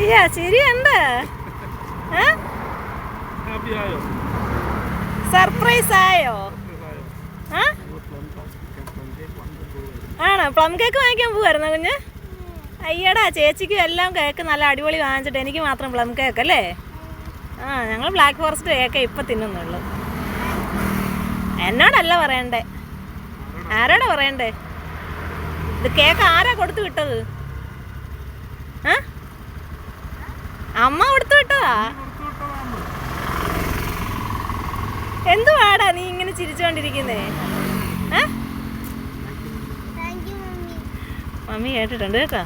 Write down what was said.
അയ്യാ ശരിയുണ്ട്. സർപ്രൈസ് ആയോ? ആണോ? പ്ലം കേക്ക് വാങ്ങിക്കാൻ പോവായിരുന്നോ കുഞ്ഞ്? അയ്യടാ, ചേച്ചിക്കും എല്ലാം കേക്ക് നല്ല അടിപൊളി വാങ്ങിച്ചിട്ട് എനിക്ക് മാത്രം പ്ലം കേക്ക് അല്ലേ? ഞങ്ങൾ ബ്ലാക്ക് ഫോറസ്റ്റ് കേക്ക് ഇപ്പം തിന്നുന്നുള്ളൂ. എന്നോടല്ല പറയണ്ടേ, ആരോടാ പറയണ്ടേ? ഇത് കേക്ക് ആരാ കൊടുത്തു വിട്ടത്? അമ്മ കൊടുത്തു വിട്ടതാ. എന്തുവാടാ നീ ഇങ്ങനെ ചിരിച്ചോണ്ടിരിക്കുന്നേ? മമ്മി കേട്ടിട്ടുണ്ട് കേട്ടോ.